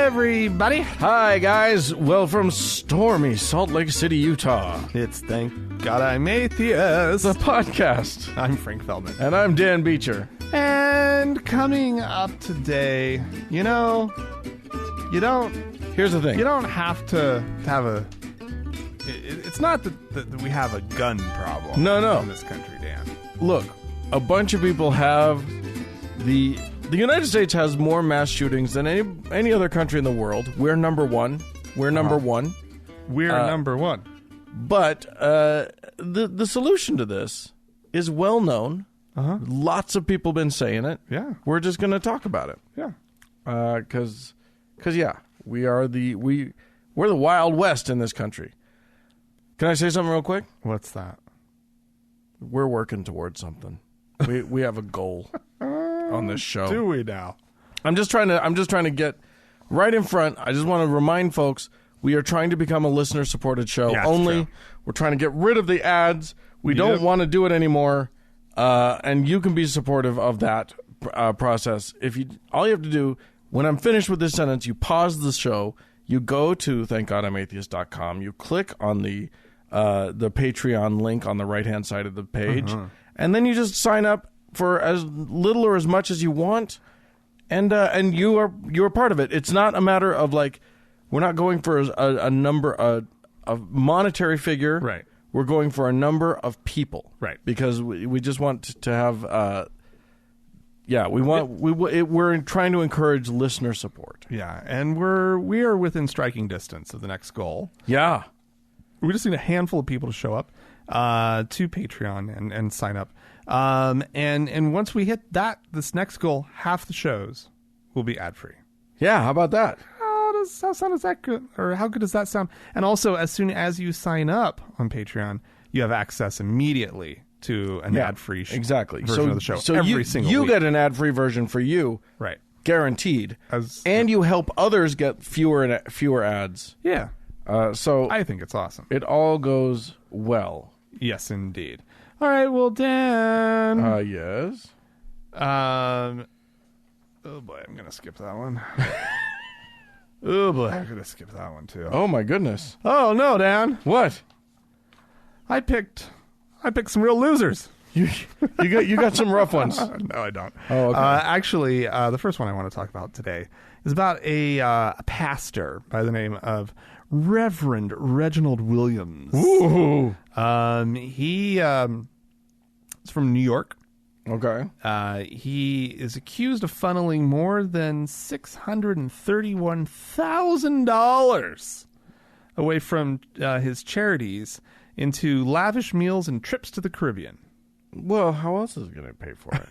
everybody. Hi, guys. Well, from stormy Salt Lake City, Utah, It's Thank God I'm Atheist. the podcast. I'm Frank Feldman. And I'm Dan Beecher. And coming up today, you don't Here's the thing. have to have a... It's not that we have a gun problem No. in this country, Dan. Look, a bunch of people have... The United States has more mass shootings than any other country in the world. We're number one. We're number one. We're number one. But the solution to this is well known. Lots of people been saying it. Yeah. We're just going to talk about it. Yeah. Because we're the Wild West in this country. Can I say something real quick? What's that? We're working towards something. We have a goal on this show. Do we now? I'm just trying to get right in front. I just want to remind folks we are trying to become a listener supported show. Yeah, only we're trying to get rid of the ads. We don't want to do it anymore. And you can be supportive of that process. All you have to do when I'm finished with this sentence, you pause the show. You go to thankgodimatheist.com. You click on the Patreon link on the right-hand side of the page, and then you just sign up for as little or as much as you want, and you're part of it. It's not a matter of like we're not going for a number a monetary figure. Right. We're going for a number of people. Right. Because we just want to have. We're trying to encourage listener support. Yeah, and we are within striking distance of the next goal. Yeah. We just need a handful of people to show up to Patreon and sign up. And once we hit this next goal, half the shows will be ad free. Yeah, how about that? How sound is that good? Or how good does that sound? And also, as soon as you sign up on Patreon, you have access immediately to an ad-free version of the show. So every single you week. Get an ad-free version for you, right? Guaranteed, and you help others get fewer ads. Yeah. So I think it's awesome. It all goes well. Yes, indeed. All right, well, Dan. Yes. Oh boy, I'm gonna skip that one. Oh boy, I'm gonna skip that one too. Oh my goodness. Oh no, Dan. What? I picked some real losers. You got some rough ones. No, I don't. Oh, okay. Actually, the first one I want to talk about today is about a pastor by the name of Reverend Reginald Williams. Ooh. He is from New York. Okay. He is accused of funneling more than $631,000 away from his charities into lavish meals and trips to the Caribbean. Well, how else is he going to pay for it?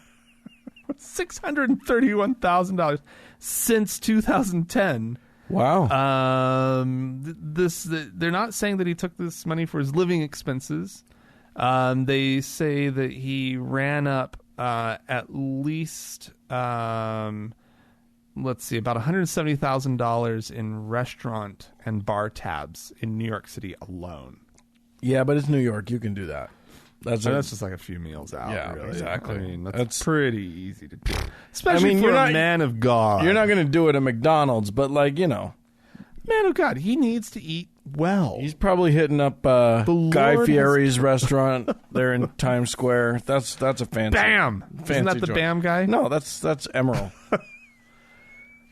$631,000 since 2010. Wow. They're not saying that he took this money for his living expenses. They say that he ran up at least about $170,000 in restaurant and bar tabs in New York City alone. Yeah, but it's New York. You can do that. That's just like a few meals out. Yeah, really. exactly. I mean, that's pretty easy to do, especially for you're a man of God. You're not going to do it at McDonald's, but man of God, he needs to eat well. He's probably hitting up Guy Fieri's restaurant there in Times Square. That's a fancy. Bam! Isn't that the joint. Bam guy? No, that's Emerald.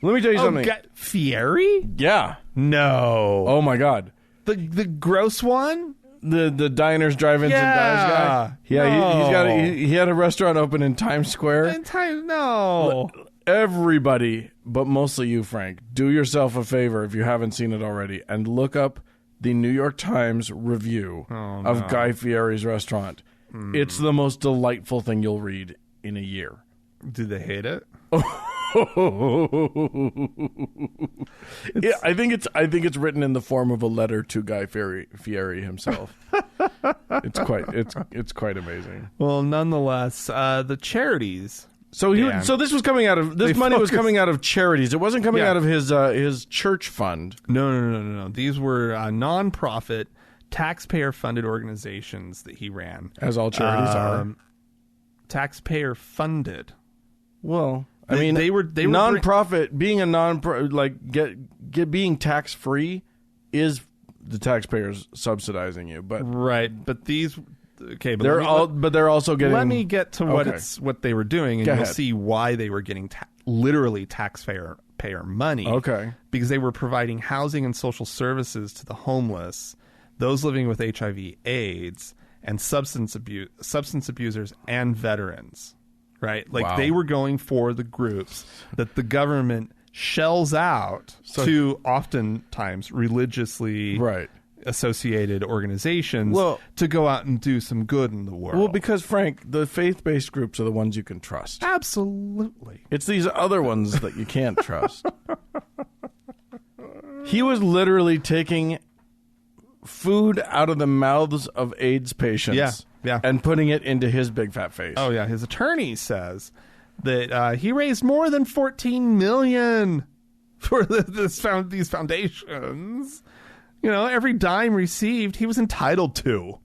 Let me tell you something. Fieri? Yeah. No. Oh my God. The gross one? The diners, drive-ins, and dives guy. Yeah, no. he had a restaurant open in Times Square. No. Everybody, but mostly you, Frank, do yourself a favor if you haven't seen it already and look up the New York Times review of Guy Fieri's restaurant. It's the most delightful thing you'll read in a year. Do they hate it? Yeah, I think it's written in the form of a letter to Guy Fieri himself. It's quite amazing. Well, nonetheless, the charities. So this was coming out of money was coming out of charities. It wasn't coming out of his church fund. No. These were nonprofit, taxpayer-funded organizations that he ran, as all charities are. Taxpayer-funded. Well, I mean, they were nonprofit. Being a being tax free is the taxpayers subsidizing you, but right. But these, okay, but they're also getting. Let me get to what they were doing, and you'll see why they were getting literally taxpayer money. Okay, because they were providing housing and social services to the homeless, those living with HIV/AIDS, and substance abusers and veterans. Right, like they were going for the groups that the government shells out to oftentimes religiously associated organizations to go out and do some good in the world. Well, because, Frank, the faith-based groups are the ones you can trust. Absolutely. It's these other ones that you can't trust. He was literally taking food out of the mouths of AIDS patients and putting it into his big fat face. Oh, yeah. His attorney says that he raised more than $14 million for these foundations. You know, every dime received, he was entitled to.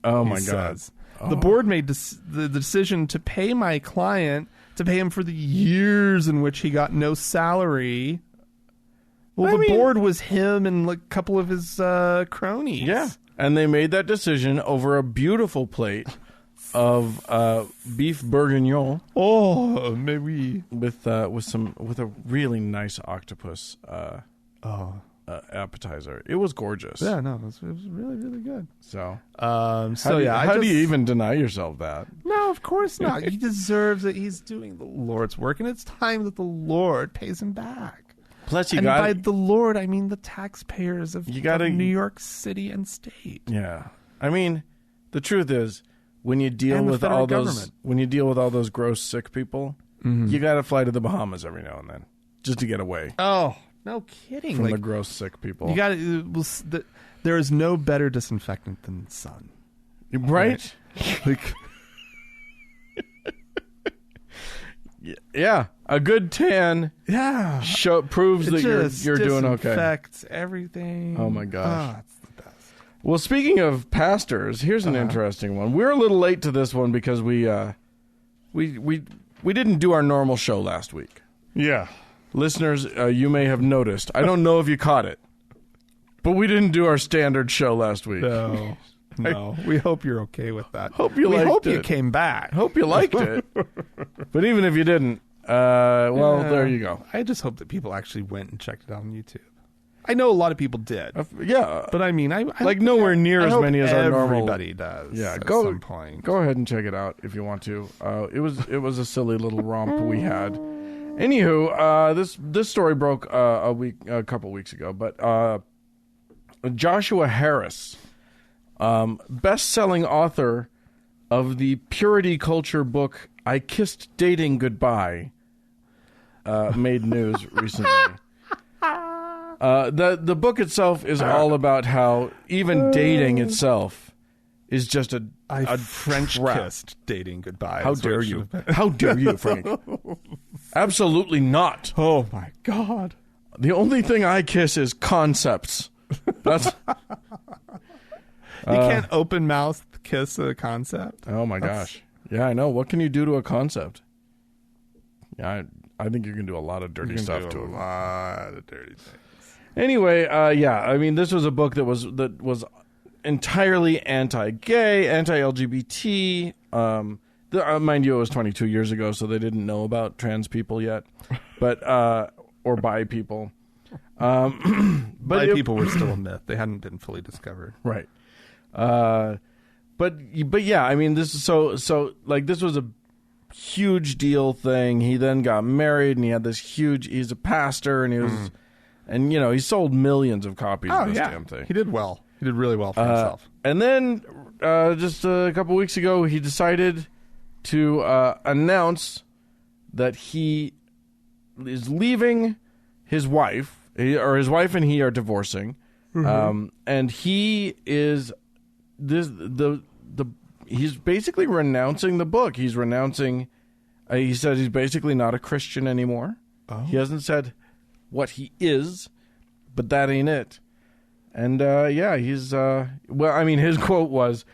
Oh, my God. The board made the decision to pay my client, to pay him for the years in which he got no salary. Well, the board was him and a couple of his cronies. Yeah, and they made that decision over a beautiful plate of beef bourguignon. Oh, maybe with a really nice octopus appetizer. It was gorgeous. Yeah, no, it was really, really good. So, how do you even deny yourself that? No, of course not. He deserves it. He's doing the Lord's work, and it's time that the Lord pays him back. Plus, by the Lord, I mean the taxpayers of New York City and state. Yeah, I mean, the truth is, when you deal with all those gross sick people, you got to fly to the Bahamas every now and then just to get away. Oh, no kidding! From the gross sick people, you got to. There is no better disinfectant than the sun, right? Like. Yeah, a good tan. Yeah, proves that you're doing okay. Disinfects everything. Oh my gosh, it's the best. Well, speaking of pastors, here's an interesting one. We're a little late to this one because we didn't do our normal show last week. Yeah, listeners, you may have noticed. I don't know if you caught it, but we didn't do our standard show last week. No, we hope you're okay with that. We hope you came back. Hope you liked it. But even if you didn't, there you go. I just hope that people actually went and checked it out on YouTube. I know a lot of people did. But I mean, I like nowhere near as many as our normal. Everybody does. Yeah, at some point. Go ahead and check it out if you want to. It was a silly little romp we had. Anywho, this story broke a couple weeks ago, but Joshua Harris, best-selling author of the purity culture book I Kissed Dating Goodbye, made news recently. The book itself is all about how even dating itself is just a French trap. Kissed dating goodbye. How dare you? How dare you, Frank? Absolutely not. Oh my God. The only thing I kiss is concepts. That's you can't open mouth kiss a concept. Oh my gosh. Yeah, I know. What can you do to a concept? Yeah, I think you can do a lot of dirty stuff to it. A lot of dirty things. Anyway, I mean, this was a book that was entirely anti-gay, anti-LGBT. Mind you, it was 22 years ago, so they didn't know about trans people yet, but or bi people. Bi people were still a myth; they hadn't been fully discovered. Right. But yeah, I mean, this is so like this was a huge deal thing. He then got married, and he had this huge. He's a pastor, and he was, and he sold millions of copies of this damn thing. He did well. He did really well for himself. And then just a couple weeks ago, he decided to announce that he is leaving his wife, or his wife and he are divorcing, and he is he's basically renouncing the book. He's renouncing. He said he's basically not a Christian anymore. Oh. He hasn't said what he is, but that ain't it. And he's well. I mean, his quote was,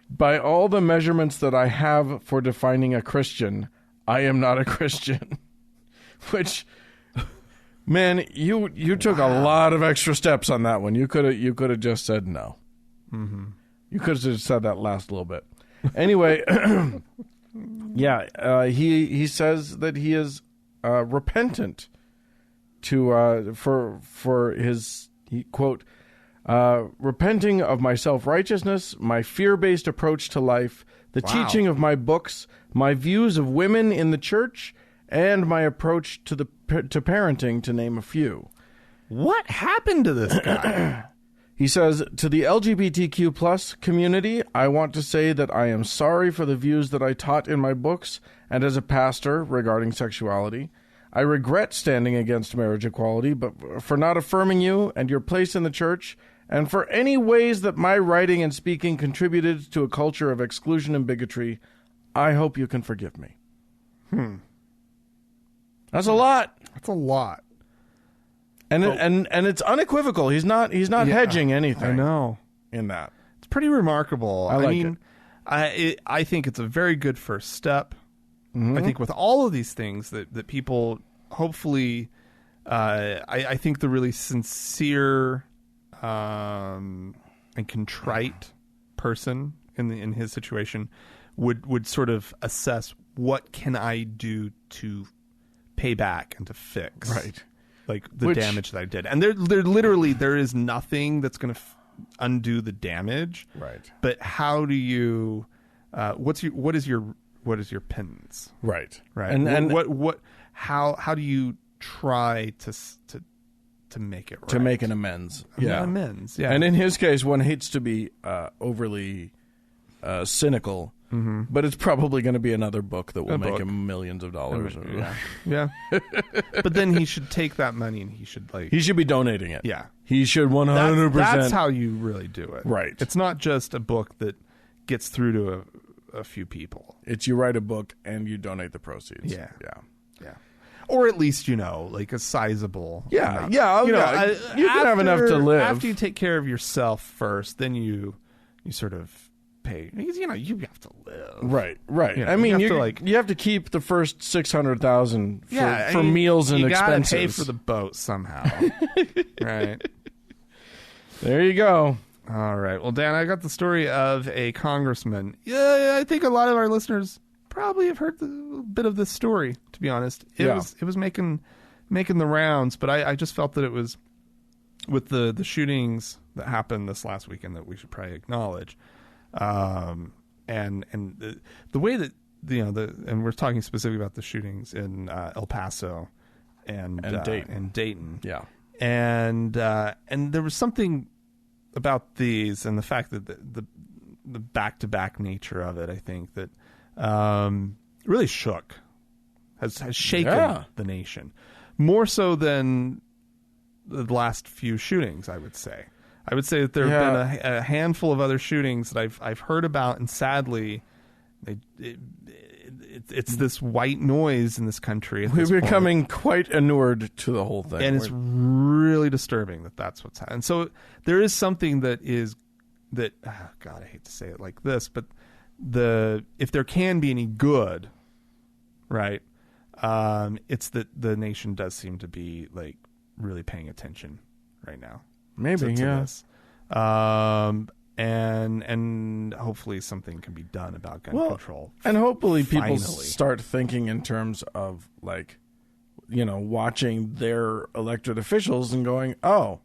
"By all the measurements that I have for defining a Christian, I am not a Christian," which Man, you took a lot of extra steps on that one. You could have just said no. Mm-hmm. You could have just said that last little bit. Anyway, yeah, he says that he is repentant for his quote, repenting of my self-righteousness, my fear-based approach to life, the teaching of my books, my views of women in the church, and my approach to parenting, to name a few. What happened to this guy? He says, to the LGBTQ plus community, I want to say that I am sorry for the views that I taught in my books and as a pastor regarding sexuality. I regret standing against marriage equality, but for not affirming you and your place in the church, and for any ways that my writing and speaking contributed to a culture of exclusion and bigotry, I hope you can forgive me. That's a lot. That's a lot. And it's unequivocal. He's not hedging anything. I know. In that. It's pretty remarkable. I mean, I think it's a very good first step. Mm-hmm. I think with all of these things that people hopefully, I think the really sincere and contrite person in his situation would sort of assess, what can I do to pay back and to fix, right, like the damage that I did. And there is nothing that's going to undo the damage, right? But how do you what is your penance, right? And how do you try to make it right, to make an amends? Yeah, amends. Yeah. And in his case, one hates to be overly cynical. Mm-hmm. But it's probably going to be another book that will make him millions of dollars. Yeah. But then he should take that money and he should be donating it. Yeah. He should 100%. That's how you really do it. Right. It's not just a book that gets through to a few people. It's you write a book and you donate the proceeds. Yeah. Or at least, like a sizable. Yeah. Amount. Yeah. You can have enough to live. After you take care of yourself first, then you sort of pay, because you have to live. Right. I mean, you have to keep the first $600,000 for meals and expenses. You gotta pay for the boat somehow. Right. There you go. All right. Well, Dan, I got the story of a congressman. Yeah, I think a lot of our listeners probably have heard a bit of this story, to be honest. It was making the rounds, but I just felt that it was, with the shootings that happened this last weekend, that we should probably acknowledge. And the way that and we're talking specifically about the shootings in El Paso and Dayton. Yeah. And there was something about these, and the fact that the back-to-back nature of it, I think that really has shaken the nation, more so than the last few shootings, I would say. I would say that there have been a handful of other shootings that I've heard about, and sadly, it's this white noise in this country. We're becoming quite inured to the whole thing, and it's really disturbing that that's what's happening. So there is something that God, I hate to say it like this, but if there can be any good, right? It's that the nation does seem to be really paying attention right now. Maybe, to yeah. This. And hopefully something can be done about gun control. And hopefully people start thinking in terms of watching their elected officials and going, oh,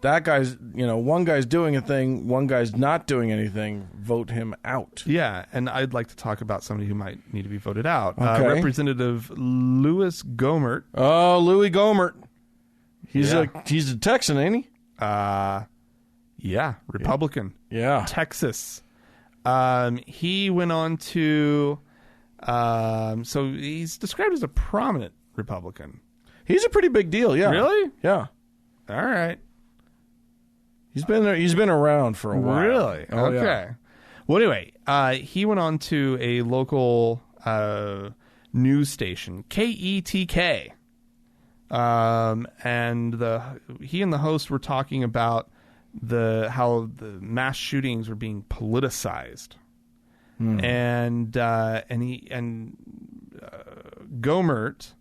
that guy's, one guy's doing a thing, one guy's not doing anything, vote him out. Yeah, and I'd like to talk about somebody who might need to be voted out. Okay. Representative Louis Gohmert. Oh, Louis Gohmert. He's a Texan, ain't he? Yeah, Republican. Yeah. Texas. He went on to, so he's described as a prominent Republican. He's a pretty big deal, yeah. Really? Yeah. All right. He's been around for a while. Really? Oh, okay. Yeah. Well, anyway, he went on to a local news station, KETK. And he and the host were talking about how the mass shootings were being politicized, and Gohmert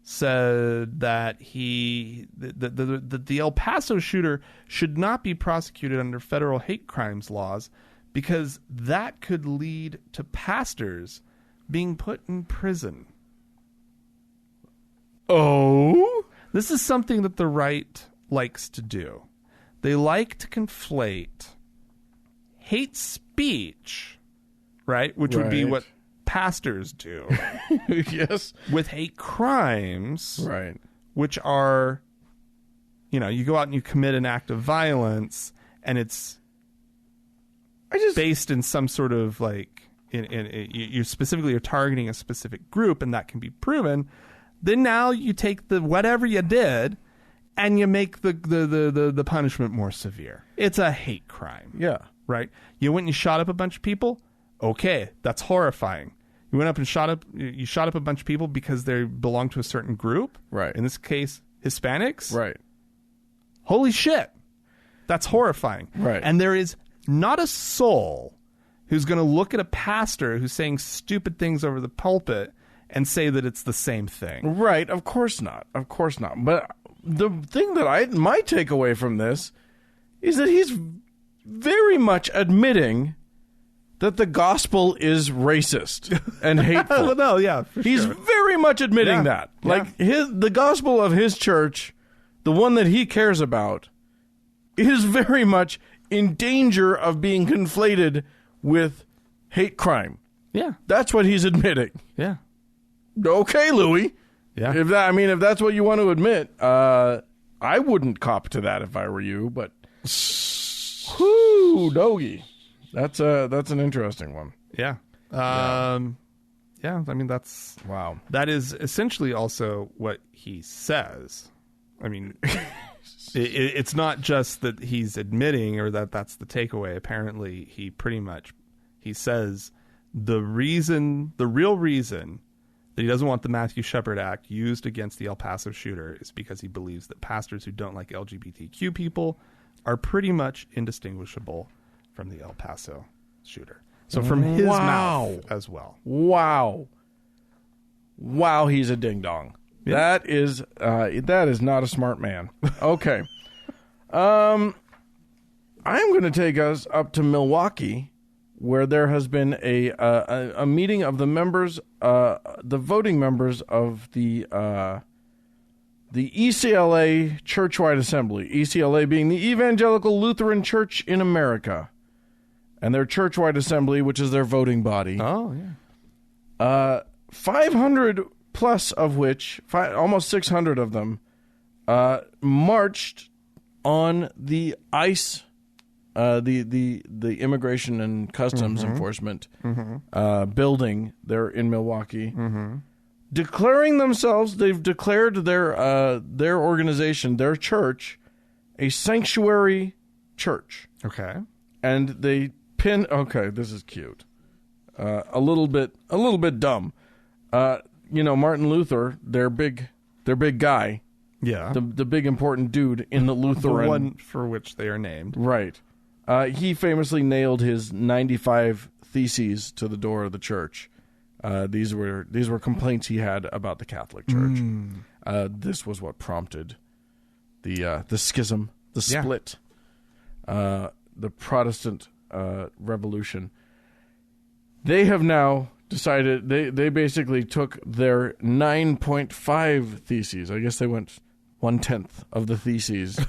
said that the El Paso shooter should not be prosecuted under federal hate crimes laws because that could lead to pastors being put in prison. Oh? This is something that the right likes to do. They like to conflate hate speech, right, which would be what pastors do. Yes. With hate crimes, right, which are, you go out and you commit an act of violence, and it's based in some sort of you specifically are targeting a specific group, and that can be proven. Then now you take the whatever you did, and you make the punishment more severe. It's a hate crime. Yeah. Right? You went and you shot up a bunch of people. Okay, that's horrifying. You went up and shot up a bunch of people because they belong to a certain group. Right. In this case, Hispanics. Right. Holy shit. That's horrifying. Right. And there is not a soul who's going to look at a pastor who's saying stupid things over the pulpit and say that it's the same thing. Right. Of course not. Of course not. But the thing that my takeaway from this is that he's very much admitting that the gospel is racist and hateful. Well, no, yeah, he's very much admitting that. Like the gospel of his church, the one that he cares about, is very much in danger of being conflated with hate crime. Yeah. That's what he's admitting. Yeah. Okay, Louis. Yeah. If that's what you want to admit, I wouldn't cop to that if I were you, but whoo, doggy. That's an interesting one. Yeah. I mean, that's wow. That is essentially also what he says. I mean, it's not just that he's admitting or that's the takeaway. Apparently, he says the real reason that he doesn't want the Matthew Shepard Act used against the El Paso shooter is because he believes that pastors who don't like LGBTQ people are pretty much indistinguishable from the El Paso shooter. So from his mouth as well. Wow, he's a ding-dong. Yeah. That is not a smart man. Okay. I'm going to take us up to Milwaukee, where there has been a meeting of the members, the voting members of the ECLA Churchwide Assembly, ECLA being the Evangelical Lutheran Church in America, and their Churchwide Assembly, which is their voting body. Oh, yeah. 500 plus of which, almost 600 of them, marched on the ICE, the Immigration and Customs Enforcement building there in Milwaukee, declaring themselves. They've declared their organization, their church, a sanctuary church. Okay, and they pin. Okay, this is cute. A little bit dumb. Martin Luther, their big guy. Yeah, the big important dude in the Lutheran, the one for which they are named. Right. He famously nailed his 95 theses to the door of the church. These were complaints he had about the Catholic Church. This was what prompted the schism, the split, the Protestant Revolution. They have now decided they basically took their 9.5 theses. I guess they went 1/10 of the theses.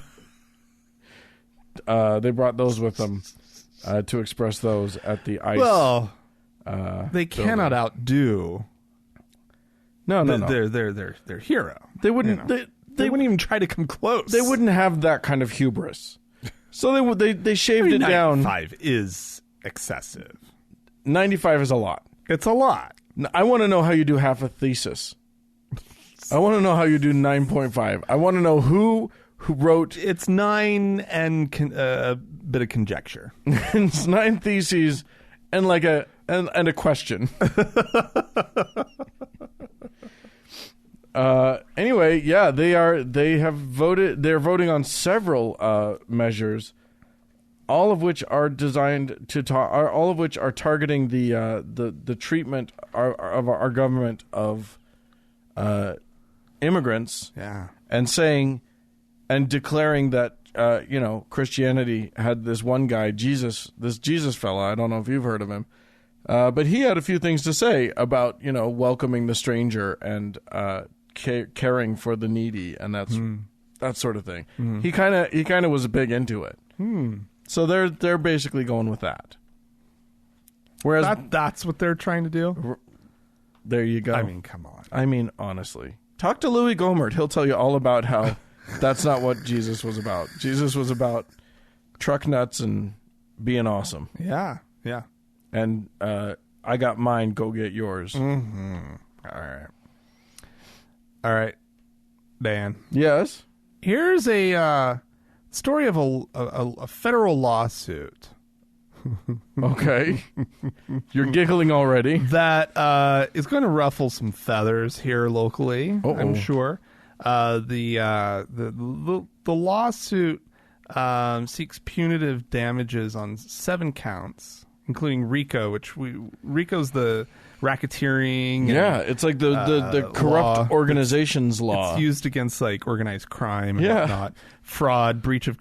They brought those with them to express those at the ICE. Well, they cannot outdo. No. Their hero. They wouldn't. They wouldn't even try to come close. They wouldn't have that kind of hubris. So they shaved it down. 95 is excessive. 95 is a lot. It's a lot. I want to know how you do half a thesis. I want to know how you do 9.5. I want to know who wrote. It's 9 and a bit of conjecture. It's 9 theses and a question. Anyway, yeah, they have voted. They're voting on several measures, all of which are designed to all of which are targeting the treatment of our government of immigrants, Yeah. and saying and declaring that Christianity had this one guy, this Jesus fella. I don't know if you've heard of him, but he had a few things to say about welcoming the stranger and caring for the needy, and that sort of thing. He kind of was big into it. So they're basically going with that. Whereas that's what they're trying to do. There you go. I mean, come on. I mean, honestly, talk to Louis Gohmert. He'll tell you all about how that's not what Jesus was about. Jesus was about truck nuts and being awesome. Yeah, yeah. And I got mine. Go get yours. Mm-hmm. All right, Dan. Yes. Here's a story of a federal lawsuit. Okay. You're giggling already. That is going to ruffle some feathers here locally. Uh-oh. I'm sure. The lawsuit seeks punitive damages on 7 counts, including RICO, RICO's the racketeering. Yeah, it's like the corrupt organizations law. It's used against like organized crime and whatnot, fraud, breach of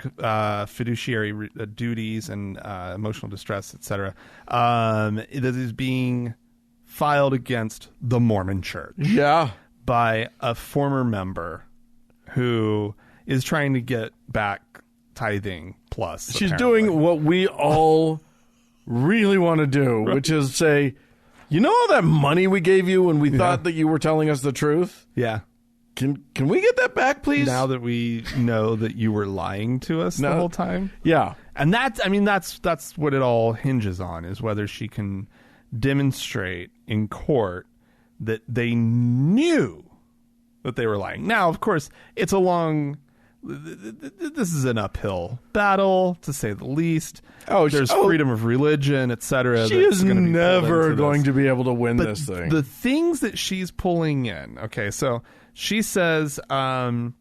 fiduciary duties, and emotional distress, etc. That is being filed against the Mormon Church. Yeah. By a former member who is trying to get back tithing plus. She's apparently. doing what we all really want to do, which is say, all that money we gave you when we thought that you were telling us the truth? Yeah. Can we get that back, please? Now that we know that you were lying to us the whole time? Yeah. And that's what it all hinges on, is whether she can demonstrate in court that they knew that they were lying. Now, of course, it's this is an uphill battle, to say the least. There's freedom of religion, etc. She is never going to be able to win this thing. The things that she's pulling in, okay, so she says that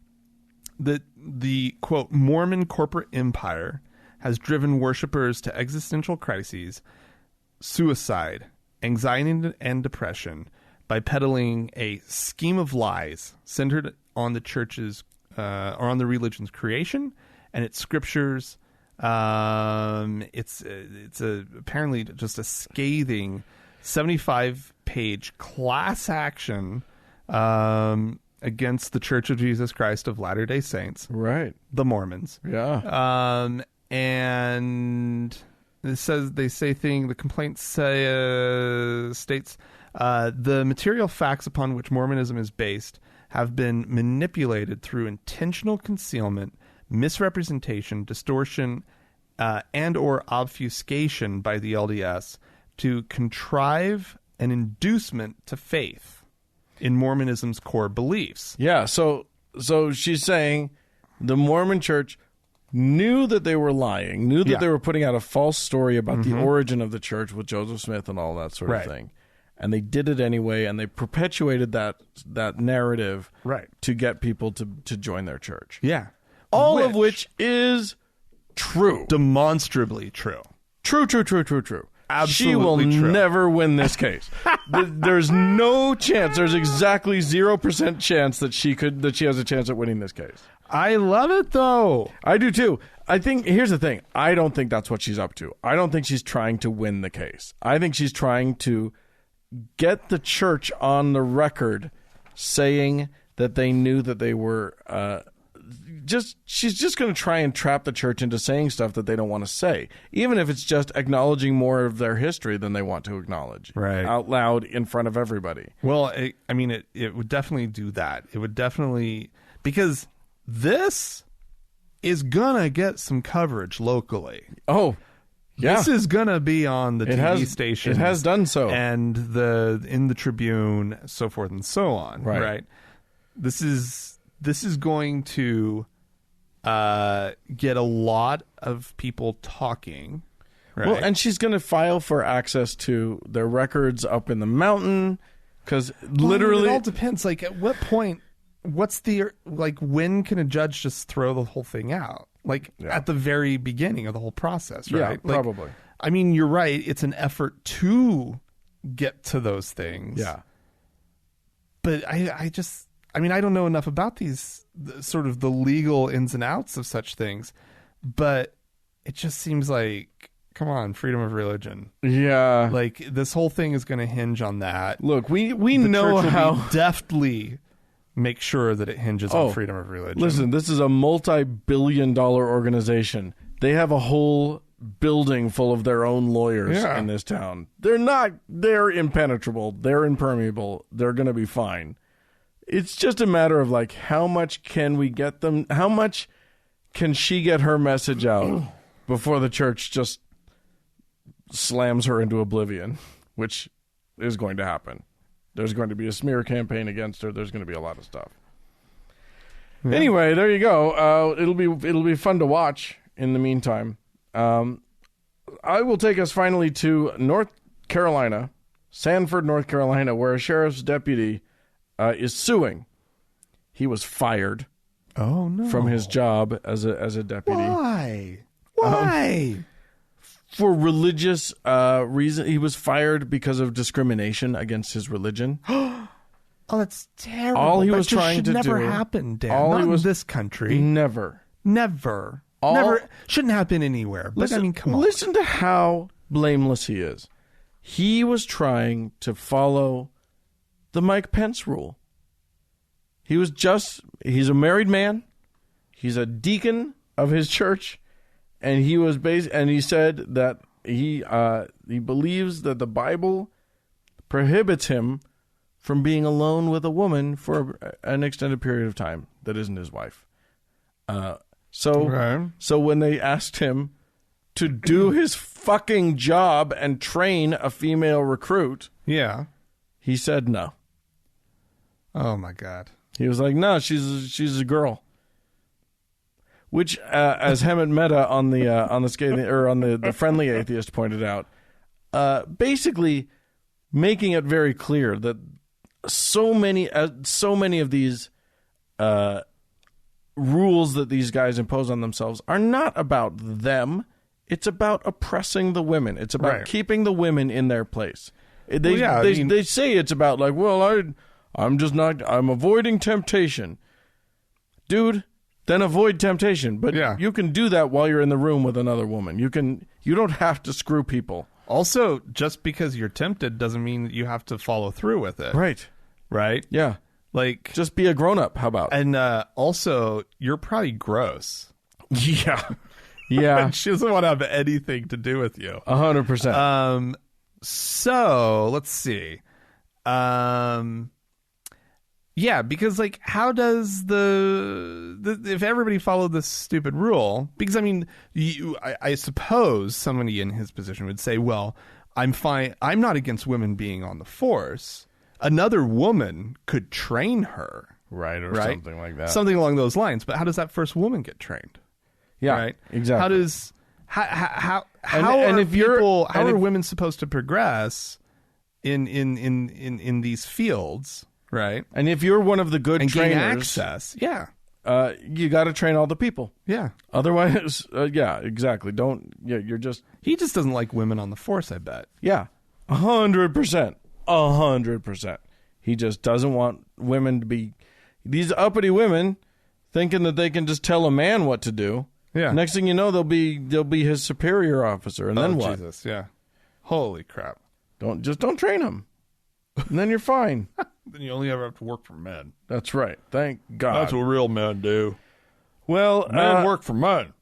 the, quote, Mormon corporate empire has driven worshipers to existential crises, suicide, anxiety, and depression by peddling a scheme of lies centered on the church's or on the religion's creation and its scriptures. It's apparently just a scathing 75-page class action against the Church of Jesus Christ of Latter-day Saints, right? The Mormons, yeah. And it says the complaint states the material facts upon which Mormonism is based have been manipulated through intentional concealment, misrepresentation, distortion, and or obfuscation by the LDS to contrive an inducement to faith in Mormonism's core beliefs. Yeah, so she's saying the Mormon Church knew that they were lying, knew that they were putting out a false story about the origin of the church with Joseph Smith and all that sort of thing. And they did it anyway, and they perpetuated that narrative to get people to join their church. Yeah. All of which is true. Demonstrably true. True. Absolutely she will never win this case. There's no chance. There's exactly 0% chance that she has a chance at winning this case. I love it, though. I do, too. Here's the thing. I don't think that's what she's up to. I don't think she's trying to win the case. I think she's trying to get the church on the record saying that they knew that they were she's just going to try and trap the church into saying stuff that they don't want to say, even if it's just acknowledging more of their history than they want to acknowledge out loud in front of everybody. Well, it would definitely do that. It would definitely, because this is going to get some coverage locally. Oh, yeah. This is going to be on the TV station. It has done so. And in the Tribune, so forth and so on. Right. This is going to get a lot of people talking. Right? Well, and she's going to file for access to their records up in the mountain, because literally... It all depends. Like, at what point, when can a judge just throw the whole thing out? At the very beginning of the whole process, right? Yeah, probably. I mean, you're right. It's an effort to get to those things. Yeah. But I I mean, I don't know enough about sort of the legal ins and outs of such things, but it just seems like, come on, freedom of religion. Yeah. Like, this whole thing is going to hinge on that. Look, we the know church how... will deftly make sure that it hinges on freedom of religion. Listen, this is a multi-billion-dollar organization. They have a whole building full of their own lawyers in this town. They're impenetrable. They're impermeable. They're going to be fine. It's just a matter of, like, how much can we get them? How much can she get her message out before the church just slams her into oblivion, which is going to happen. There's going to be a smear campaign against her. There's going to be a lot of stuff. Yeah. Anyway, there you go. It'll be fun to watch in the meantime. I will take us finally to North Carolina, Sanford, North Carolina, where a sheriff's deputy is suing. He was fired from his job as a deputy. Why? For religious reason. He was fired because of discrimination against his religion. Oh, that's terrible. All he was trying to do... never happen, Dan. Not in this country. Never. Never. Shouldn't happen anywhere. But I mean, come on. Listen to how blameless he is. He was trying to follow the Mike Pence rule. He's a married man. He's a deacon of his church. And he said that he believes that the Bible prohibits him from being alone with a woman for an extended period of time that isn't his wife. So when they asked him to do his fucking job and train a female recruit, he said no. Oh my God. He was like, no, she's a girl. Which, as Hemant Mehta on the Friendly Atheist pointed out, basically making it very clear that so many of these rules that these guys impose on themselves are not about them. It's about oppressing the women. It's about keeping the women in their place. They say it's about like, well, I'm avoiding temptation, dude. Then avoid temptation. But you can do that while you're in the room with another woman. You don't have to screw people. Also, just because you're tempted doesn't mean that you have to follow through with it. Right? Yeah. Like, just be a grown-up. How about? And also, you're probably gross. Yeah. Yeah. She doesn't want to have anything to do with you. 100%. So, let's see. Yeah, because, like, how does if everybody followed this stupid rule, because, I mean, I suppose somebody in his position would say, well, I'm fine. I'm not against women being on the force. Another woman could train her. Right, or something like that. Something along those lines. But how does that first woman get trained? Yeah, right? Exactly. How are women supposed to progress in these fields? Right. And if you're one of the good trainers, gain access, you got to train all the people. Yeah. Otherwise, exactly. He just doesn't like women on the force, I bet. Yeah. 100%. 100%. He just doesn't want women to be these uppity women thinking that they can just tell a man what to do. Yeah. Next thing you know, they'll be his superior officer, and then what? Jesus, yeah. Holy crap. Don't train him. And then you're fine. Then you only ever have to work for men. That's right. Thank God. That's what real men do. Well, men work for men.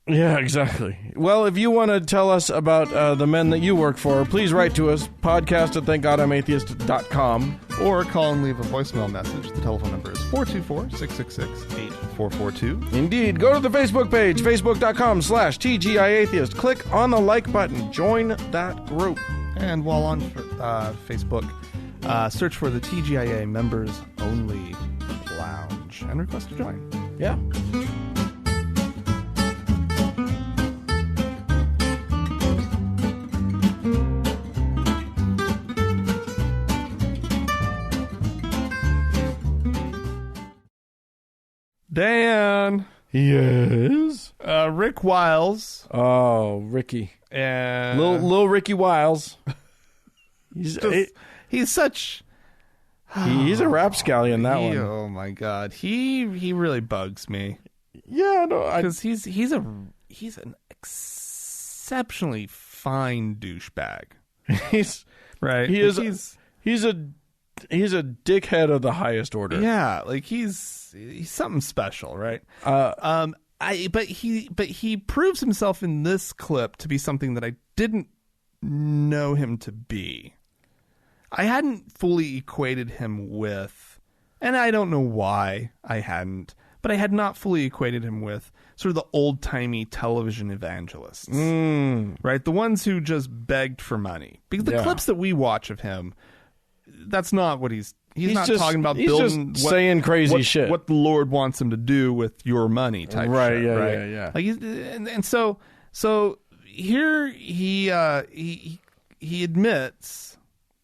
Yeah, exactly. Well, if you want to tell us about the men that you work for, please write to us, podcast@thankgodimatheist.com. Or call and leave a voicemail message. The telephone number is 424-666-8442. Indeed. Go to the Facebook page, facebook.com/TGIAtheist. Click on the like button. Join that group. And while on Facebook, search for the TGIA Members Only Lounge and request to join. Yeah. Dan. Yes. Rick Wiles. Oh, Ricky. And little Ricky Wiles. He's such He's a rapscallion, that one. Oh my God, he really bugs me. Yeah, no, because he's an exceptionally fine douchebag. He's right. He's a dickhead of the highest order. Yeah, like he's something special, right? But he proves himself in this clip to be something that I didn't know him to be. I hadn't fully equated him with, and I don't know why I hadn't, but I had not fully equated him with sort of the old-timey television evangelists, right? The ones who just begged for money. Because the clips that we watch of him, that's not what he's not just talking about building, saying crazy shit. What the Lord wants him to do with your money type shit, right? Yeah. Like, and so here he admits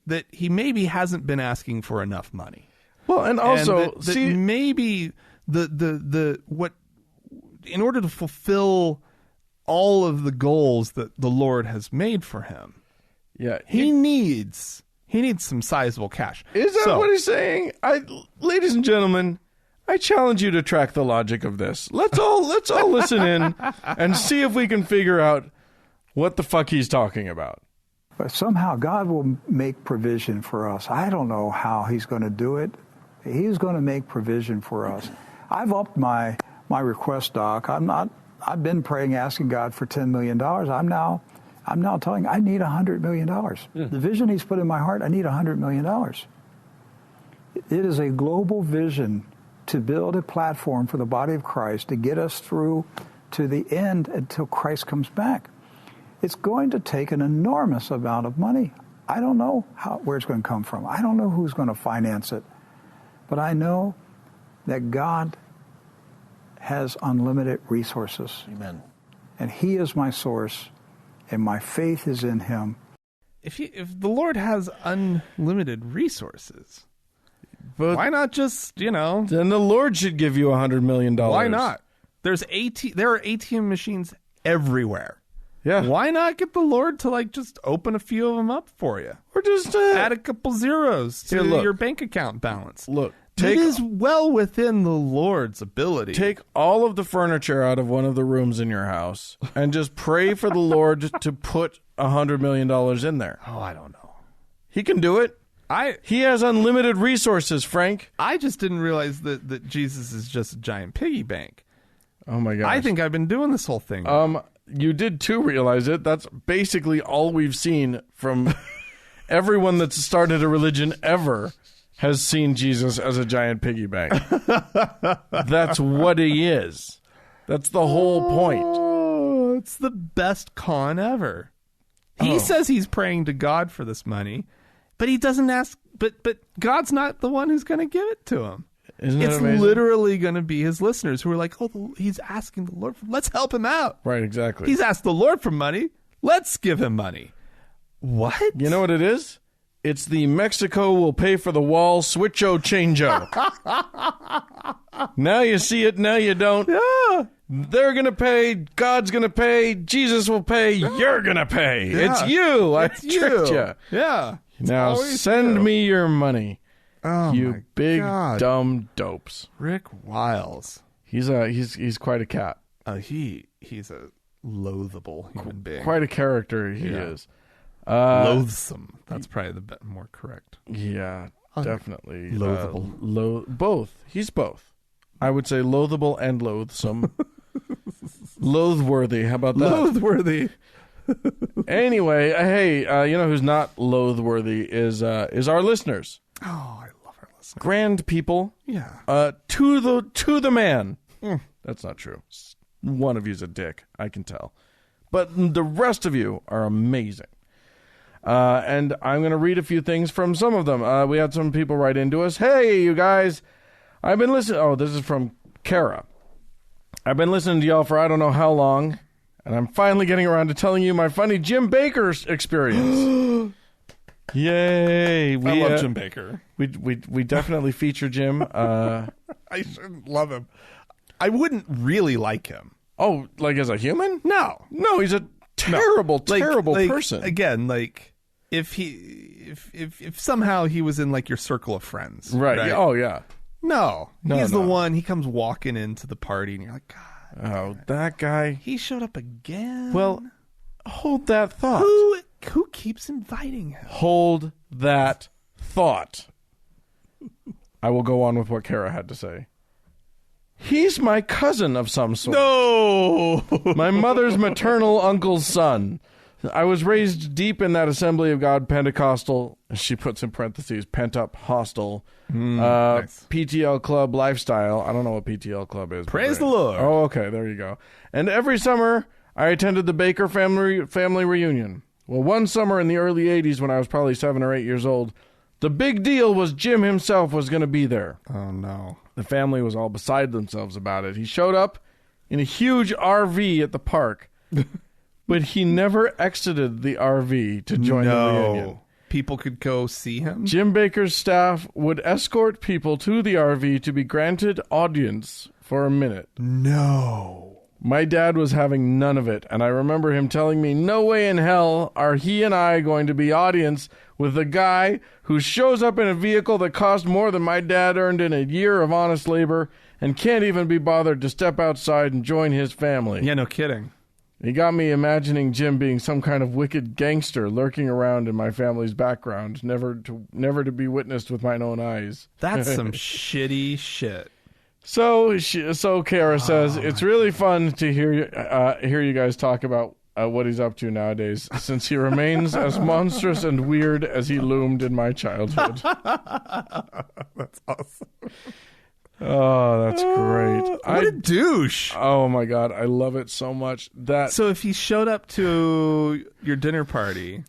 that he maybe hasn't been asking for enough money. Well, and also that maybe what in order to fulfill all of the goals that the Lord has made for him, he needs some sizable cash. Is that what he's saying? Ladies and gentlemen, I challenge you to track the logic of this. Let's all listen in and see if we can figure out what the fuck he's talking about. But somehow God will make provision for us. I don't know how he's going to do it. He's going to make provision for us. I've upped my request, Doc. I've been praying, asking God for $10 million. I'm now telling I need $100 million. Yeah. The vision he's put in my heart, I need $100 million. It is a global vision to build a platform for the body of Christ to get us through to the end until Christ comes back. It's going to take an enormous amount of money. I don't know where it's going to come from. I don't know who's going to finance it. But I know that God has unlimited resources. Amen. And he is my source, and my faith is in him. If the Lord has unlimited resources, but why not just, Then the Lord should give you $100 million. Why not? There are ATM machines everywhere. Yeah. Why not get the Lord to just open a few of them up for you? Or just add a couple zeros to your bank account balance. Look, it is well within the Lord's ability. Take all of the furniture out of one of the rooms in your house and just pray for the Lord to put $100 million in there. Oh, I don't know. He can do it. He has unlimited resources, Frank. I just didn't realize that Jesus is just a giant piggy bank. Oh my gosh. I think I've been doing this whole thing. You did too realize it. That's basically all we've seen from everyone that's started a religion ever has seen Jesus as a giant piggy bank. That's what he is. That's the whole point. Oh, it's the best con ever. He says he's praying to God for this money, but he doesn't ask. But God's not the one who's going to give it to him. Isn't it's amazing? Literally going to be his listeners who are like, he's asking the Lord. Let's help him out. Right, exactly. He's asked the Lord for money. Let's give him money. What? You know what it is? It's the Mexico will pay for the wall switcho changeo. Now you see it, now you don't. Yeah. They're going to pay, God's going to pay, Jesus will pay, you're going to pay. Yeah. It's you. I tricked you. Yeah. Now send me your money. Oh, you big dumb dopes. Rick Wiles. He's quite a cat. He's a loathable human being. Quite a character he is. Loathsome. That's probably the more correct. Yeah, definitely. Loathable. Both. He's both. I would say loathable and loathsome. Loathworthy. How about that? Loathworthy. Anyway, hey, you know who's not loathworthy is our listeners. Oh, I love our listeners. Grand people. Yeah. To the man. That's not true. One of you's a dick. I can tell. But the rest of you are amazing. And I'm going to read a few things from some of them. We had some people write into us. Hey, you guys. I've been listening. Oh, this is from Kara. I've been listening to y'all for I don't know how long. And I'm finally getting around to telling you my funny Jim Baker experience. Yay! I love Jim Baker. We definitely feature Jim. I shouldn't love him. I wouldn't really like him. Oh, like as a human? No, he's a terrible person. Again, if somehow he was in like your circle of friends, right? Oh yeah. No, he's the one. He comes walking into the party, and you're like, God. Oh, that guy. He showed up again. Well, hold that thought. Who keeps inviting him? Hold that thought. I will go on with what Kara had to say. He's my cousin of some sort. No! My mother's maternal uncle's son. I was raised deep in that Assembly of God Pentecostal, she puts in parentheses, pent-up hostel, nice. PTL Club lifestyle. I don't know what PTL Club is. Praise the Lord. Oh, okay, there you go. And every summer, I attended the Baker family reunion. Well, one summer in the early 80s when I was probably 7 or 8 years old, the big deal was Jim himself was going to be there. Oh, no. The family was all beside themselves about it. He showed up in a huge RV at the park. But he never exited the RV to join the reunion. People could go see him? Jim Baker's staff would escort people to the RV to be granted audience for a minute. No. My dad was having none of it, and I remember him telling me, no way in hell are he and I going to be audience with a guy who shows up in a vehicle that cost more than my dad earned in a year of honest labor and can't even be bothered to step outside and join his family. Yeah, no kidding. He got me imagining Jim being some kind of wicked gangster lurking around in my family's background, never to be witnessed with mine own eyes. That's some shitty shit. So Kara says it's really fun to hear you guys talk about what he's up to nowadays, since he remains as monstrous and weird as he loomed in my childhood. That's awesome. Oh, that's great. What a douche. Oh, my God. I love it so much. So if he showed up to your dinner party,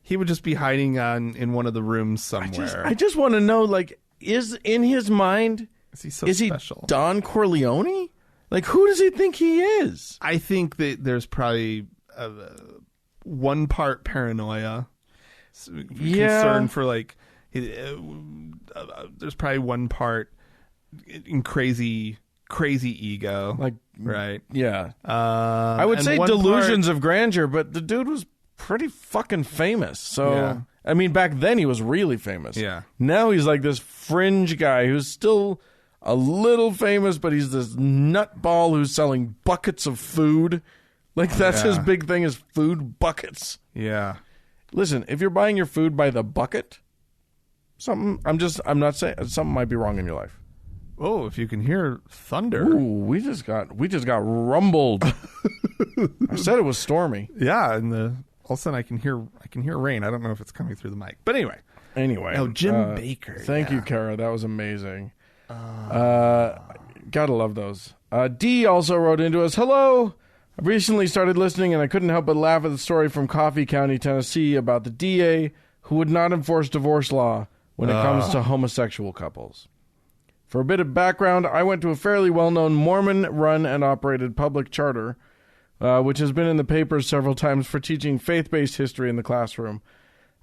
he would just be hiding in one of the rooms somewhere. I just want to know, like, is in his mind, is he so is special? He Don Corleone? Like, who does he think he is? I think that there's probably one part paranoia, concern for, like, there's probably one part in crazy ego, like, right? Yeah. I would say delusions of grandeur, but the dude was pretty fucking famous. So, yeah. I mean, back then he was really famous. Yeah. Now he's like this fringe guy who's still a little famous, but he's this nutball who's selling buckets of food. Like, that's his big thing, is food buckets. Yeah. Listen, if you're buying your food by the bucket, something might be wrong in your life. Oh, if you can hear thunder. Ooh, we just got rumbled. I said it was stormy. Yeah, and all of a sudden I can hear rain. I don't know if it's coming through the mic. But anyway. Oh, Jim Baker. Thank you, Kara. That was amazing. Gotta love those. D also wrote into us, hello. I recently started listening and I couldn't help but laugh at the story from Coffee County, Tennessee about the DA who would not enforce divorce law when it comes to homosexual couples. For a bit of background, I went to a fairly well-known Mormon-run and operated public charter, which has been in the papers several times for teaching faith-based history in the classroom.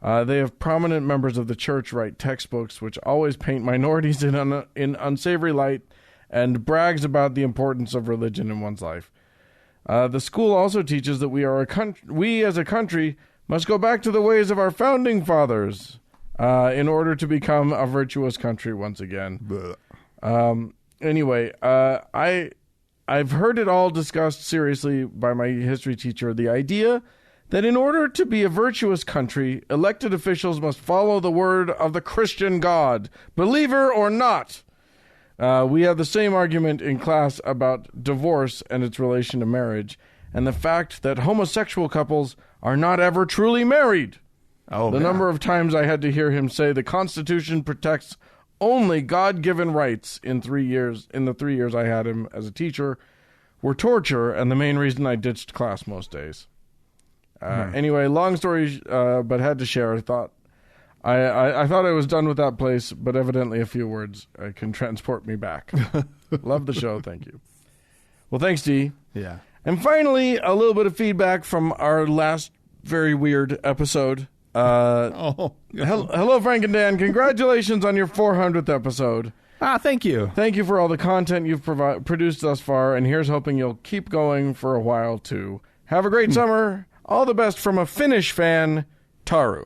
They have prominent members of the church write textbooks which always paint minorities in unsavory light and brags about the importance of religion in one's life. The school also teaches that we as a country must go back to the ways of our founding fathers in order to become a virtuous country once again. Anyway, I've heard it all discussed seriously by my history teacher, the idea that in order to be a virtuous country, elected officials must follow the word of the Christian God, believer or not. We have the same argument in class about divorce and its relation to marriage, and the fact that homosexual couples are not ever truly married. The number of times I had to hear him say the Constitution protects only God-given rights in the 3 years I had him as a teacher were torture, and the main reason I ditched class most days. Anyway, long story, but had to share. I thought I was done with that place, but evidently a few words can transport me back. Love the show. Thank you. Well, thanks, D. Yeah. And finally, a little bit of feedback from our last very weird episode. Hello, Frank and Dan. Congratulations on your 400th episode. Thank you. Thank you for all the content you've produced thus far, and here's hoping you'll keep going for a while, too. Have a great summer. All the best from a Finnish fan, Taru.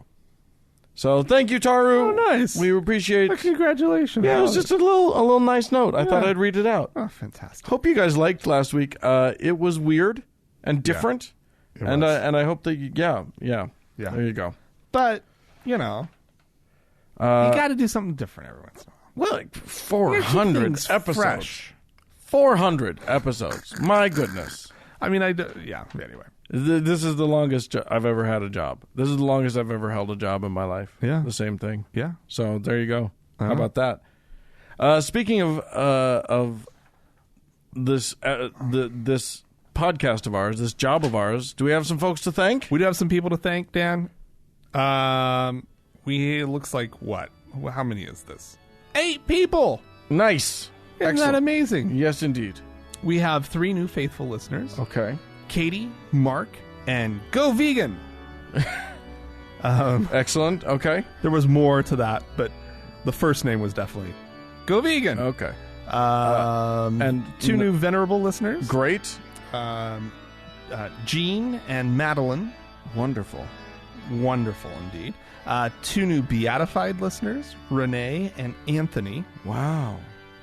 So thank you, Taru. Oh, nice. We appreciate. Congratulations. Yeah, it was just a little nice note. I thought I'd read it out. Oh, fantastic. Hope you guys liked last week. It was weird and different, and I hope that yeah. There you go. But you know, you got to do something different every once in a while. Well, like 400 episodes. Fresh. 400 episodes. My goodness. I mean, anyway. This is the longest I've ever had a job. This is the longest I've ever held a job in my life. Yeah. The same thing. Yeah. So there you go. How about that? Speaking of this this podcast of ours, this job of ours, do we have some folks to thank? We do have some people to thank, Dan. It looks like what? How many is this? 8 people. Nice. Isn't Excellent. that amazing? Yes, indeed. We have 3 new faithful listeners. Okay. Katie, Mark, and Go Vegan. Excellent. Okay. There was more to that, but the first name was definitely Go Vegan. Okay. And 2 new venerable listeners. Great. Jean and Madeline. Wonderful. Wonderful indeed. 2 new beatified listeners, Renee and Anthony. Wow.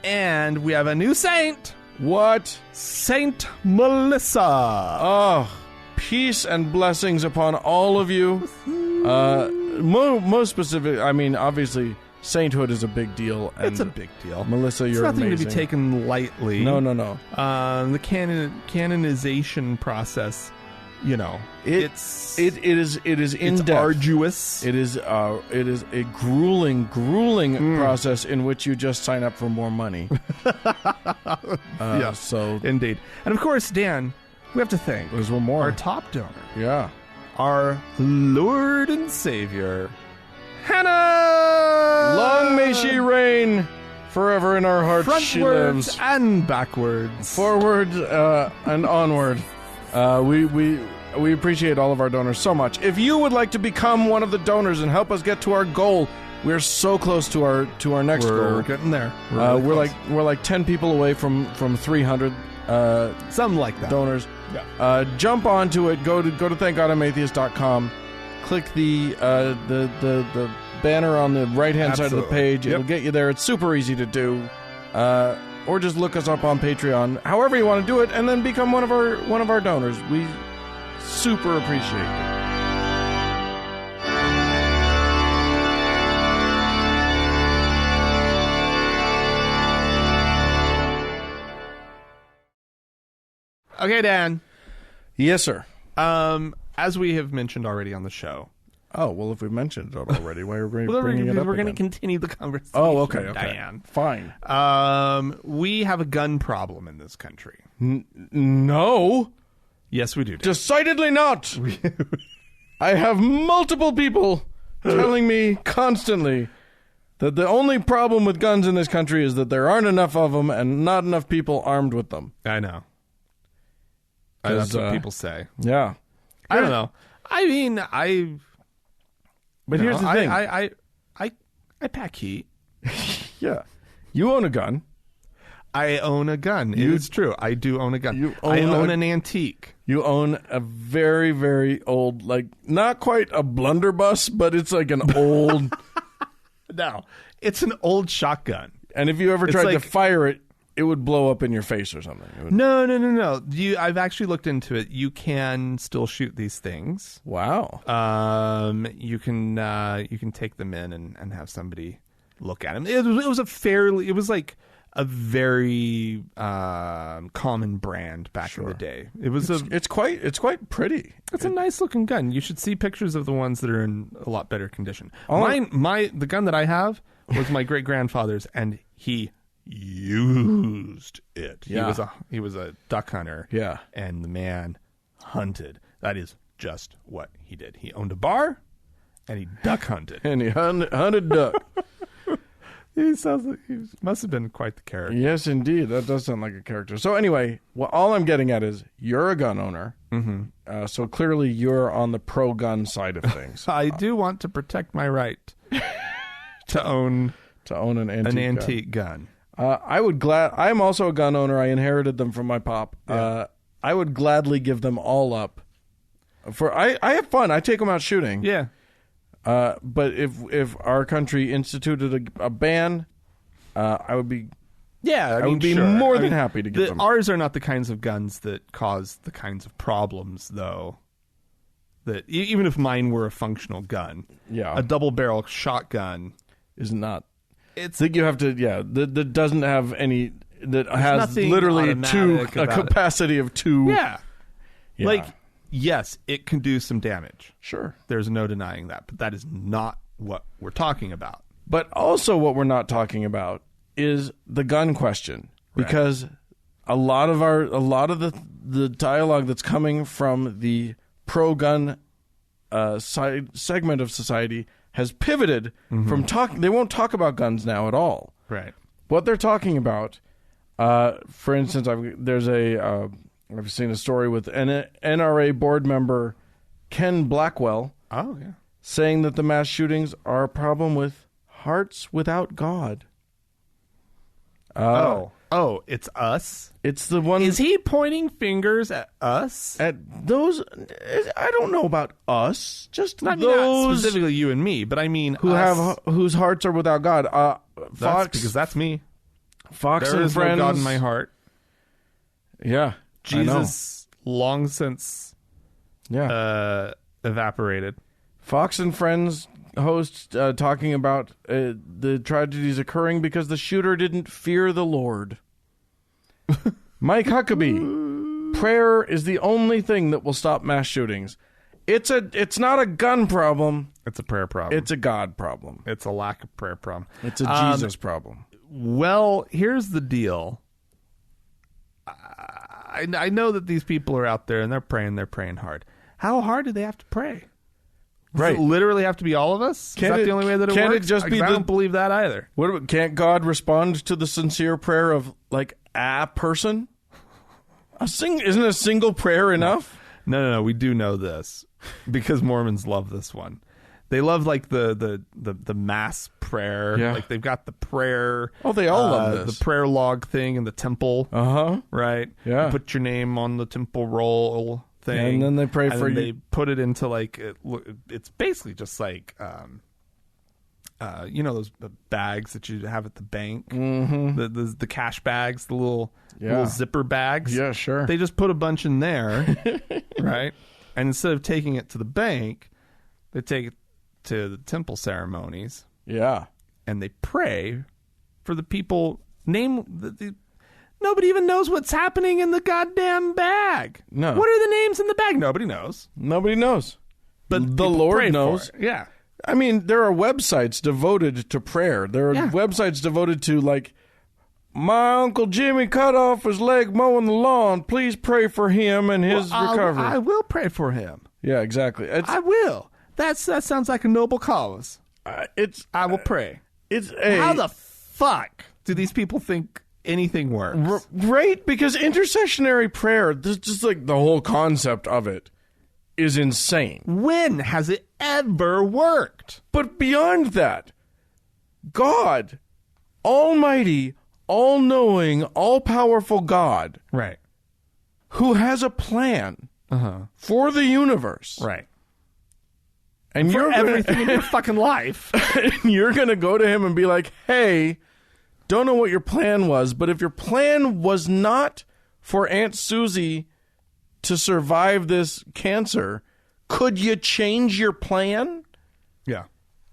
And we have a new saint. What? Saint Melissa. Oh, peace and blessings upon all of you. Most specific, I mean, obviously, sainthood is a big deal. And it's a big deal. Melissa, you're nothing amazing. to be taken lightly. No. The canonization process, you know, it is in depth. Arduous. It is a grueling process in which you just sign up for more money. So indeed, and of course, Dan, we have to thank there's one more. Our top donor. Yeah, our Lord and Savior, Hannah. Long may she reign forever in our hearts. Frontwards she lives and backwards, forward and onward. We appreciate all of our donors so much. If you would like to become one of the donors and help us get to our goal, we're so close to our next goal. We're getting there. We're like 10 people away from 300 something like that. Donors. Yeah. Jump onto it. Go to thankgodimatheist.com. Click the banner on the right-hand side of the page. It'll get you there. It's super easy to do. Or just look us up on Patreon. However you want to do it, and then become one of our donors. We super appreciate it. Okay, Dan. Yes, sir. As we have mentioned already on the show. Oh, well, if we mentioned it already, why are we bringing it up We're going to again? continue the conversation. Oh, okay. Dan. Fine. We have a gun problem in this country. No. Yes, we do. Dan. Decidedly not. I have multiple people telling me constantly that the only problem with guns in this country is that there aren't enough of them and not enough people armed with them. I know. That's what people say. Yeah. I don't know. I mean, But here's the thing. I pack heat. Yeah. You own a gun. I own a gun. It's true. I do own a gun. I own an antique. You own a very, very old, like, not quite a blunderbuss, but it's like an old... No. It's an old shotgun. And if you ever tried to fire it, it would blow up in your face or something. No. I've actually looked into it. You can still shoot these things. Wow. You can take them in and have somebody look at them. It was like a very common brand back in the day. It's quite pretty. It's a nice looking gun. You should see pictures of the ones that are in a lot better condition. The gun that I have was my great grandfather's, and he used it. Yeah. He was a duck hunter. Yeah. And the man hunted. That is just what he did. He owned a bar and he duck hunted. And he hunted duck. He must have been quite the character. Yes, indeed. That does sound like a character. So anyway, all I'm getting at is you're a gun owner. Mm-hmm. So clearly you're on the pro-gun side of things. I do want to protect my right to own an antique gun. I'm also a gun owner. I inherited them from my pop. Yeah. I would gladly give them all up. I have fun. I take them out shooting. Yeah. But if our country instituted a ban, I would be I would be more than happy to get them. Ours are not the kinds of guns that cause the kinds of problems, though. That even if mine were a functional gun, a double-barrel shotgun is not. I think you have to. That doesn't have any. That has literally a capacity of 2. Yeah. Like, yes, it can do some damage. Sure. There's no denying that, but that is not what we're talking about. But also what we're not talking about is the gun question. Because a lot of the dialogue that's coming from the pro-gun segment of society has pivoted from talking. They won't talk about guns now at all. Right. What they're talking about, for instance, I've seen a story with NRA board member Ken Blackwell. Oh, yeah. Saying that the mass shootings are a problem with hearts without God. It's us? It's the one. Is he pointing fingers at us? At those? I don't know about us. Just not those specifically you and me, but I mean whose hearts are without God. Fox, because that's me. Fox there and is Friends. No God in my heart. Yeah, Jesus long since evaporated. Fox and Friends host talking about the tragedies occurring because the shooter didn't fear the Lord. Mike Huckabee, prayer is the only thing that will stop mass shootings. It's not a gun problem. It's a prayer problem. It's a God problem. It's a lack of prayer problem. It's a Jesus problem. Well, here's the deal. I know that these people are out there and they're praying hard. How hard do they have to pray? Does it literally have to be all of us? Is that the only way that it works? Can't it just be I don't believe that either. Can't God respond to the sincere prayer of, like, a person? Isn't a single prayer enough? No. We do know this because Mormons love this one. They love, like, the mass prayer. Yeah. Like, they've got the prayer. Oh, they all love this. The prayer log thing in the temple. Right? Yeah. You put your name on the temple roll thing. And then they pray for you. They put it into, like, it's basically just like, those bags that you have at the bank, the cash bags, the little zipper bags. Yeah, sure. They just put a bunch in there, right? And instead of taking it to the bank, they take it to the temple ceremonies. Yeah, and they pray for the people. Nobody even knows what's happening in the goddamn bag. No. What are the names in the bag? Nobody knows. Nobody knows. But the Lord knows. Yeah. I mean, there are websites devoted to prayer. There are websites devoted to, like, my Uncle Jimmy cut off his leg mowing the lawn. Please pray for him and his recovery. I will pray for him. Yeah, exactly. I will. That sounds like a noble cause. I will pray. How the fuck do these people think anything works? Right? Because intercessionary prayer, just like the whole concept of it, is insane. When has it ever worked? But beyond that, God, almighty, all-knowing, all-powerful God, right, who has a plan for the universe, right, and for everything in your fucking life, and you're gonna go to him and be like, "Hey, don't know what your plan was, but if your plan was not for Aunt Susie to survive this cancer, could you change your plan?" Yeah,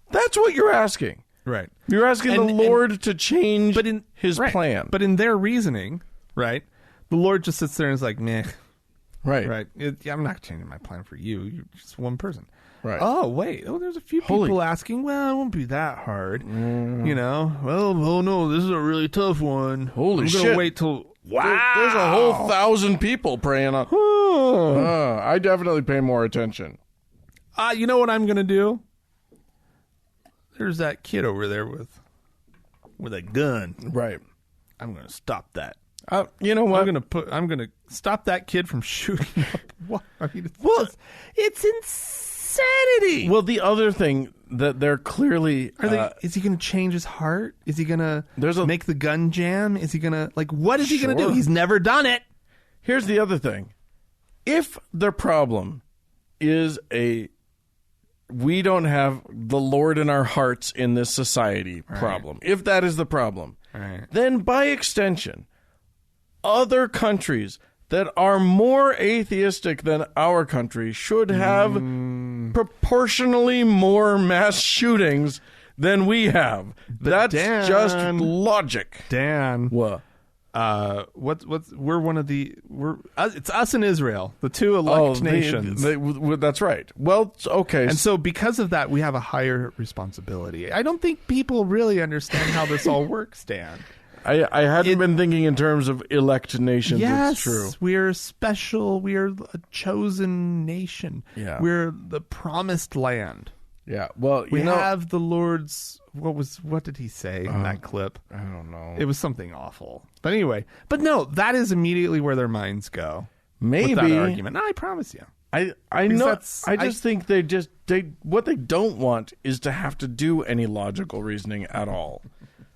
that's what you're asking. Right. You're asking the Lord to change his plan. But in their reasoning, right, the Lord just sits there and is like, meh. Right. Right. I'm not changing my plan for you. You're just one person. Right. Oh, wait. Oh, there's a few people asking, well, it won't be that hard. You know? Well, oh, no, this is a really tough one. Holy shit. I'm going to wait till... Wow. There's a whole 1,000 people praying on... I definitely pay more attention. You know what I'm going to do? There's that kid over there with a gun. Right. I'm going to stop that. You know what? I'm going to stop that kid from shooting up. What? I mean, it's insanity. Well, the other thing that they're clearly... is he going to change his heart? Is he going to make the gun jam? Is he going to... Like, what is he going to do? He's never done it. Here's the other thing. If the problem is a we don't have the Lord in our hearts in this society problem, if that is the problem, then by extension, other countries that are more atheistic than our country should have proportionally more mass shootings than we have. That's Dan, just logic. Dan. What? We're one of the it's us and Israel, the two elect nations. That's right. Well, okay. And so because of that, we have a higher responsibility. I don't think people really understand how this all works, Dan. I hadn't been thinking in terms of elect nations. Yes, it's true. We're special. We're a chosen nation. Yeah. We're the promised land. Yeah. Well, we have the Lord's. What did he say in that clip? I don't know. It was something awful. But anyway, no, that is immediately where their minds go. Maybe with that argument. No, I promise you. I know. I just think they what they don't want is to have to do any logical reasoning at all.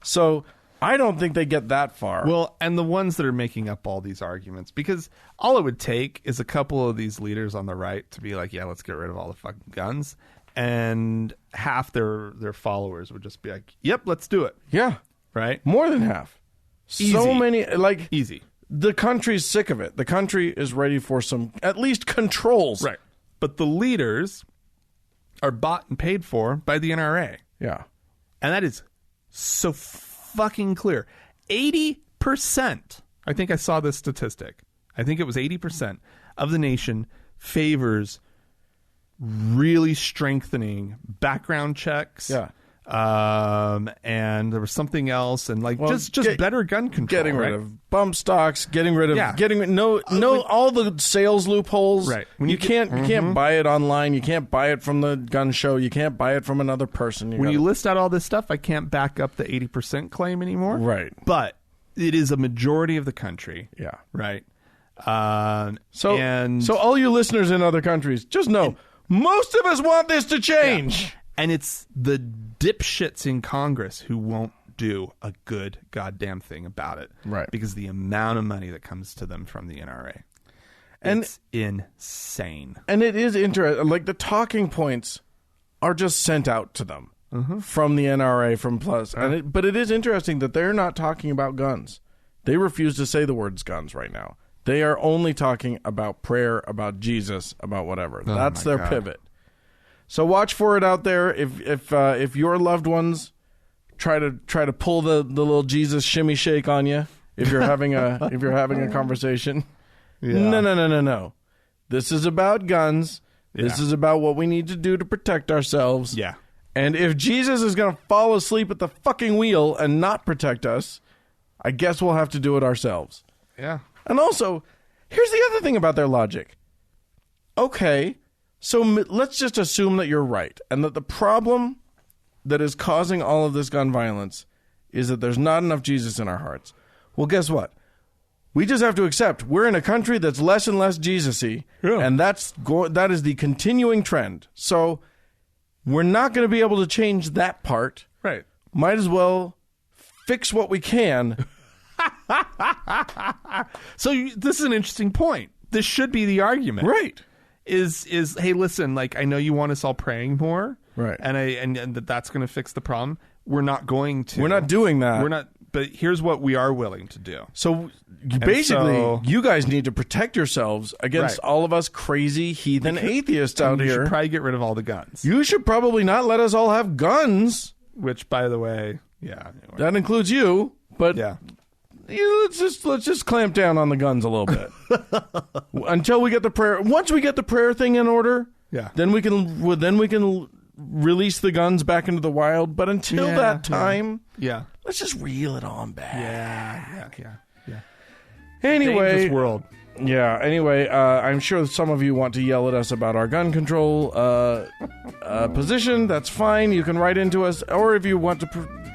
So I don't think they get that far. Well, and the ones that are making up all these arguments, because all it would take is a couple of these leaders on the right to be like, yeah, let's get rid of all the fucking guns. And half their followers would just be like, yep, let's do it. Yeah. Right? More than half. Easy. So many, easy. The country's sick of it. The country is ready for some, at least, controls. Right. But the leaders are bought and paid for by the NRA. Yeah. And that is so fucking clear. 80%, I think I saw this statistic. I think it was 80% of the nation favors really strengthening background checks. Yeah. And there was something else, and just better gun control. Getting rid of bump stocks, getting rid of all the sales loopholes. Right. You can't buy it online. You can't buy it from the gun show. You can't buy it from another person. You list out all this stuff, I can't back up the 80% claim anymore. Right. But it is a majority of the country. Yeah. Right. So all you listeners in other countries, just know most of us want this to change. Yeah. And it's the dipshits in Congress who won't do a good goddamn thing about it. Right. Because the amount of money that comes to them from the NRA. It's insane. And it is interesting. Like, the talking points are just sent out to them from the NRA, from Plus. But it is interesting that they're not talking about guns. They refuse to say the words guns right now. They are only talking about prayer, about Jesus, about whatever. That's their pivot. So watch for it out there. If your loved ones try to pull the little Jesus shimmy shake on you, if you're having a conversation, no. This is about guns. This is about what we need to do to protect ourselves. Yeah. And if Jesus is going to fall asleep at the fucking wheel and not protect us, I guess we'll have to do it ourselves. Yeah. And also, here's the other thing about their logic. Okay. So let's just assume that you're right, and that the problem that is causing all of this gun violence is that there's not enough Jesus in our hearts. Well, guess what? We just have to accept we're in a country that's less and less Jesus-y, and that is the continuing trend. So we're not going to be able to change that part. Right. Might as well fix what we can. So this is an interesting point. This should be the argument. Right. Is hey, listen, like, I know you want us all praying more, right? And that's going to fix the problem. We're not going to. We're not doing that. We're not. But here's what we are willing to do. So basically, you guys need to protect yourselves against all of us crazy heathen atheists out here. You should probably get rid of all the guns. You should probably not let us all have guns. Which, by the way, that includes you. But let's just clamp down on the guns a little bit until we get the prayer. Once we get the prayer thing in order, then we can release the guns back into the wild. But until that time, let's just reel it on back. Yeah. Anyway, dangerous world. Yeah. Anyway, I'm sure some of you want to yell at us about our gun control position. That's fine. You can write into us, or if you want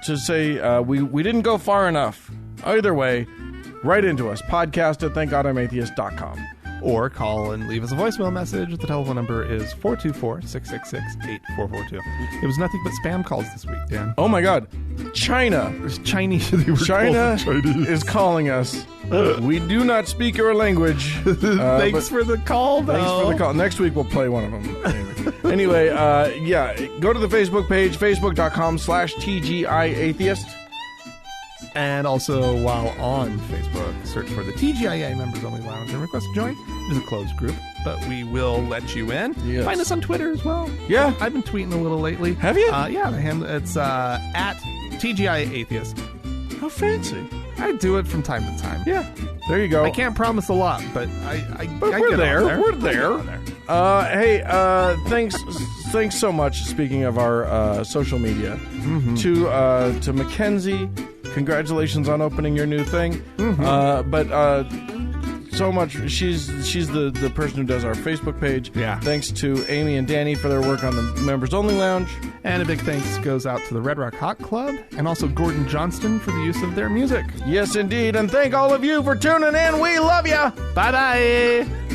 to say we didn't go far enough. Either way, write into us, podcast@thankgodimatheist.com. Or call and leave us a voicemail message. The telephone number is 424-666-8442. It was nothing but spam calls this week, Dan. Oh my God. China. It was Chinese. China is calling us. We do not speak your language. Thanks for the call, though. Thanks for the call. Next week we'll play one of them. Anyway. Anyway, go to the Facebook page, facebook.com/TGIAtheist. And also, while on Facebook, search for the TGIA Members Only Lounge and request to join. It is a closed group, but we will let you in. Yes. Find us on Twitter as well. Yeah. I've been tweeting a little lately. Have you? Yeah, it's at TGIA Atheist. How fancy. I do it from time to time. Yeah. There you go. I can't promise a lot, but we're there. We're there. Hey, thanks so much. Speaking of our social media, to Mackenzie, congratulations on opening your new thing. So much. She's the person who does our Facebook page. Yeah. Thanks to Amy and Danny for their work on the Members Only Lounge. And a big thanks goes out to the Red Rock Hot Club and also Gordon Johnston for the use of their music. Yes, indeed. And thank all of you for tuning in. We love you. Bye-bye.